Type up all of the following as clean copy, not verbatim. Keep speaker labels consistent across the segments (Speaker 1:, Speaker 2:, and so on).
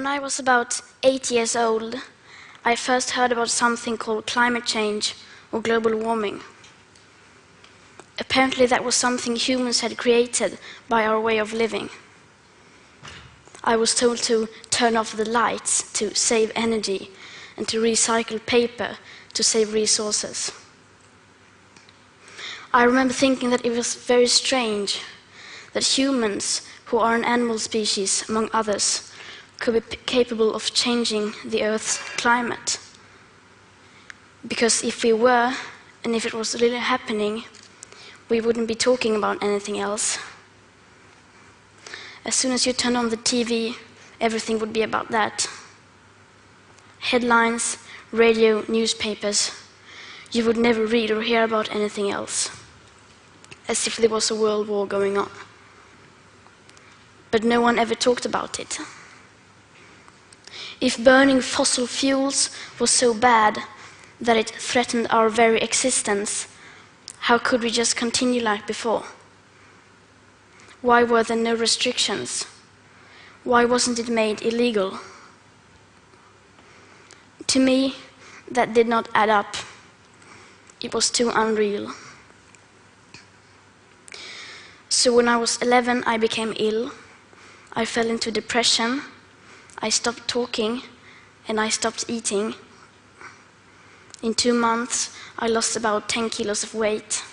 Speaker 1: When I was about 8 years old, I first heard about something called climate change or global warming. Apparently that was something humans had created by our way of living. I was told to turn off the lights to save energy and to recycle paper to save resources. I remember thinking that it was very strange that humans, who are an animal species among others, could be capable of changing the Earth's climate. Because if we were, and if it was really happening, we wouldn't be talking about anything else. As soon as you turn on the TV, everything would be about that. Headlines, radio, newspapers. You would never read or hear about anything else, as if there was a world war going on. But no one ever talked about it. If burning fossil fuels was so bad that it threatened our very existence, how could we just continue like before? Why were there no restrictions? Why wasn't it made illegal? To me, that did not add up. It was too unreal. So when I was 11, I became ill. I fell into depression. I stopped talking, and I stopped eating. In 2 months, I lost about 10 kilos of weight.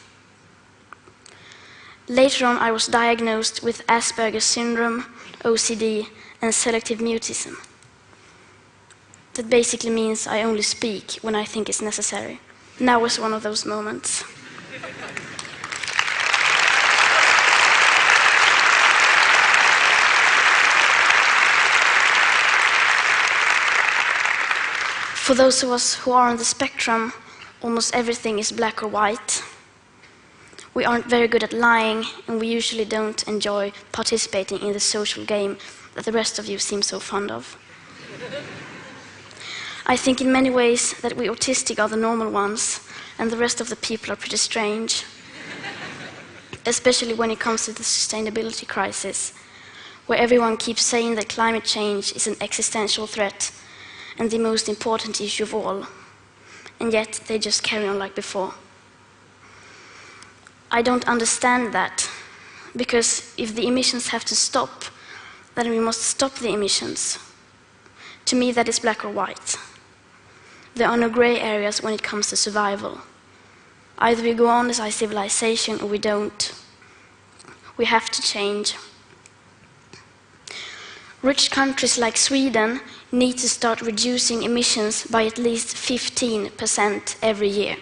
Speaker 1: Later on, I was diagnosed with Asperger's syndrome, OCD, and selective mutism. That basically means I only speak when I think it's necessary. Now was one of those moments. For those of us who are on the spectrum, almost everything is black or white. We aren't very good at lying, and we usually don't enjoy participating in the social game that the rest of you seem so fond of. I think in many ways that we autistic are the normal ones, and the rest of the people are pretty strange. Especially when it comes to the sustainability crisis, where everyone keeps saying that climate change is an existential threat and the most important issue of all, and yet they just carry on like before. I don't understand that, because if the emissions have to stop, then we must stop the emissions. To me, that is black or white. There are no gray areas when it comes to survival. Either we go on as a civilization or we don't. We have to change. Rich countries like Sweden need to start reducing emissions by at least 15% every year.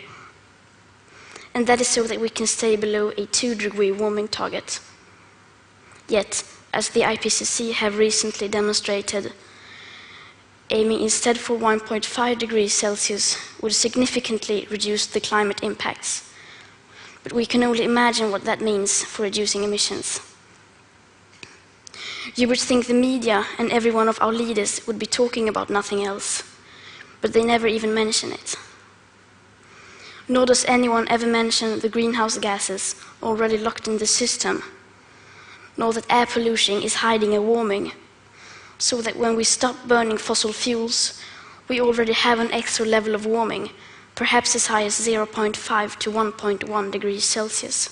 Speaker 1: And that is so that we can stay below a 2-degree warming target. Yet, as the IPCC have recently demonstrated, aiming instead for 1.5 degrees Celsius would significantly reduce the climate impacts. But we can only imagine what that means for reducing emissions. You would think the media and every one of our leaders would be talking about nothing else, but they never even mention it. Nor does anyone ever mention the greenhouse gases already locked in the system, nor that air pollution is hiding a warming, so that when we stop burning fossil fuels, we already have an extra level of warming, perhaps as high as 0.5 to 1.1 degrees Celsius.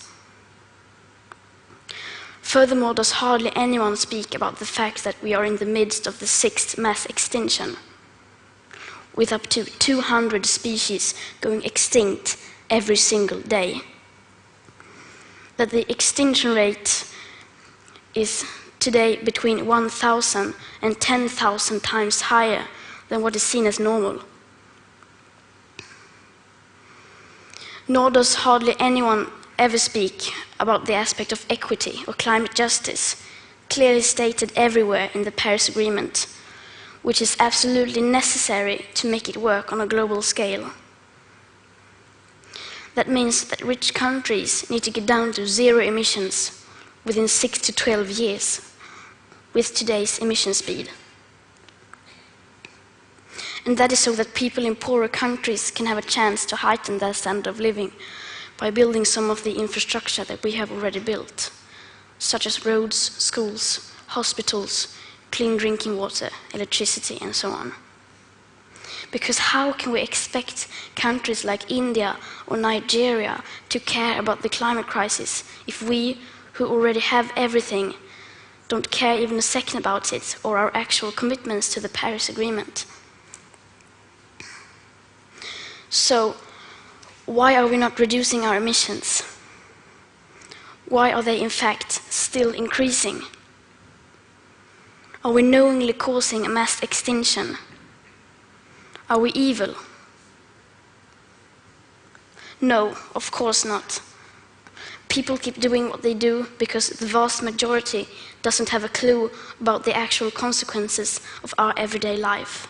Speaker 1: Furthermore, does hardly anyone speak about the fact that we are in the midst of the 6th mass extinction, with up to 200 species going extinct every single day. That the extinction rate is today between 1,000 and 10,000 times higher than what is seen as normal. Nor does hardly anyone ever speak about the aspect of equity or climate justice, clearly stated everywhere in the Paris Agreement, which is absolutely necessary to make it work on a global scale. That means that rich countries need to get down to 0 emissions within 6 to 12 years, with today's emission speed. And that is so that people in poorer countries can have a chance to heighten their standard of living by building some of the infrastructure that we have already built, such as roads, schools, hospitals, clean drinking water, electricity, and so on. Because how can we expect countries like India or Nigeria to care about the climate crisis if we, who already have everything, don't care even a second about it or our actual commitments to the Paris Agreement? So, why are we not reducing our emissions? Why are they in fact still increasing? Are we knowingly causing a mass extinction? Are we evil? No, of course not. People keep doing what they do because the vast majority doesn't have a clue about the actual consequences of our everyday life.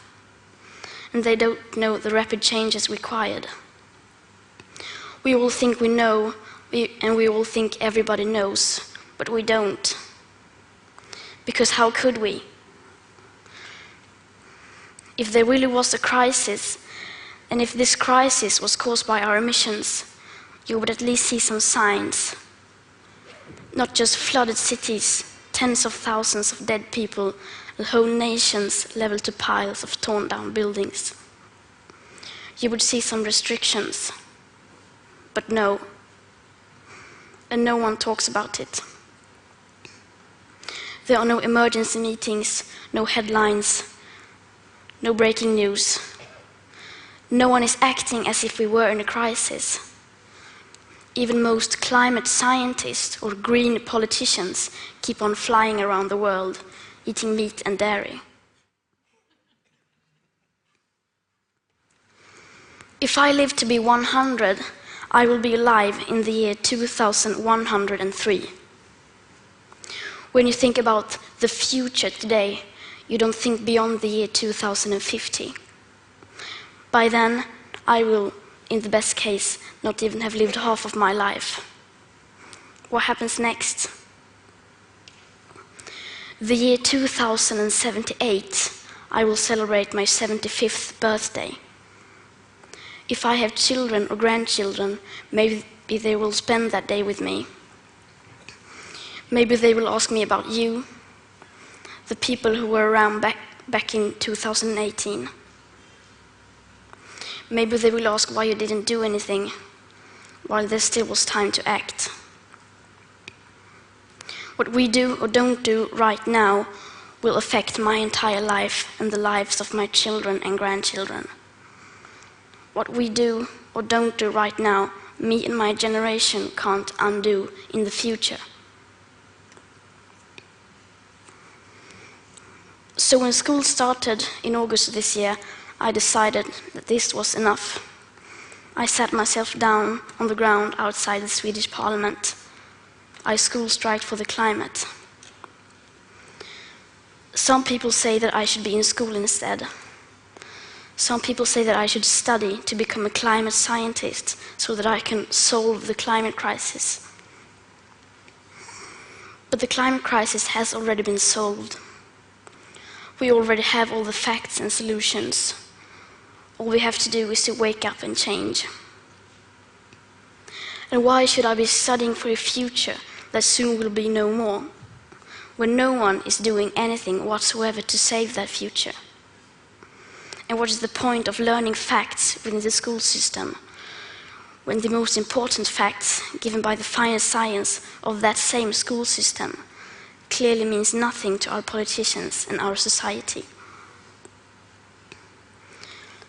Speaker 1: And they don't know the rapid changes required. We all think we know, and we all think everybody knows, but we don't. Because how could we? If there really was a crisis, and if this crisis was caused by our emissions, you would at least see some signs. Not just flooded cities, tens of thousands of dead people, and whole nations leveled to piles of torn down buildings. You would see some restrictions. But no. And no one talks about it. There are no emergency meetings, no headlines, no breaking news. No one is acting as if we were in a crisis. Even most climate scientists or green politicians keep on flying around the world, eating meat and dairy. If I live to be 100, I will be alive in the year 2103. When you think about the future today, you don't think beyond the year 2050. By then, I will, in the best case, not even have lived half of my life. What happens next? The year 2078, I will celebrate my 75th birthday. If I have children or grandchildren, maybe they will spend that day with me. Maybe they will ask me about you, the people who were around back in 2018. Maybe they will ask why you didn't do anything while there still was time to act. What we do or don't do right now will affect my entire life and the lives of my children and grandchildren. What we do or don't do right now, me and my generation can't undo in the future. So when school started in August this year, I decided that this was enough. I sat myself down on the ground outside the Swedish Parliament. I school striked for the climate. Some people say that I should be in school instead. Some people say that I should study to become a climate scientist so that I can solve the climate crisis. But the climate crisis has already been solved. We already have all the facts and solutions. All we have to do is to wake up and change. And why should I be studying for a future that soon will be no more, when no one is doing anything whatsoever to save that future? And what is the point of learning facts within the school system, when the most important facts given by the fine science of that same school system clearly means nothing to our politicians and our society?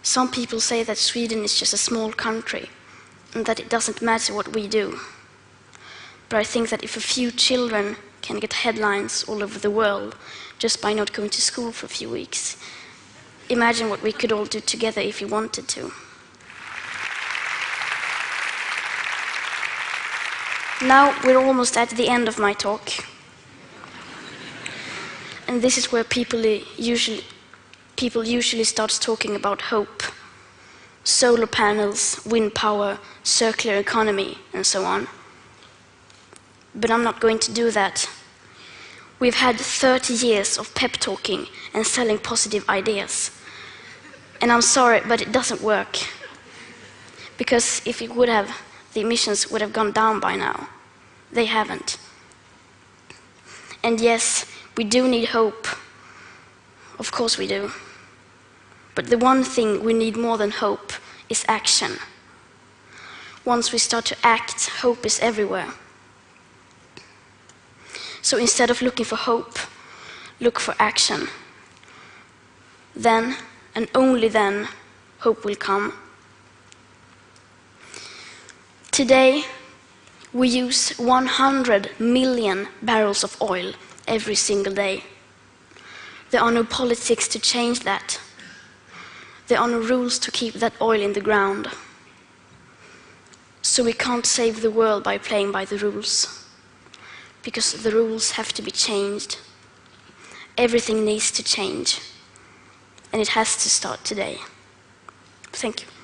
Speaker 1: Some people say that Sweden is just a small country and that it doesn't matter what we do. But I think that if a few children can get headlines all over the world just by not going to school for a few weeks, imagine what we could all do together if we wanted to. Now we're almost at the end of my talk. And this is where people usually start talking about hope. Solar panels, wind power, circular economy, and so on. But I'm not going to do that. We've had 30 years of pep talking and selling positive ideas. And I'm sorry, but it doesn't work. Because if it would have, the emissions would have gone down by now. They haven't. And yes, we do need hope. of course we do. But the one thing we need more than hope is action. Once we start to act, hope is everywhere. So instead of looking for hope, look for action. Then, and only then, hope will come. Today, we use 100 million barrels of oil every single day. There are no politics to change that. There are no rules to keep that oil in the ground. So we can't save the world by playing by the rules, because the rules have to be changed. Everything needs to change, and it has to start today. Thank you.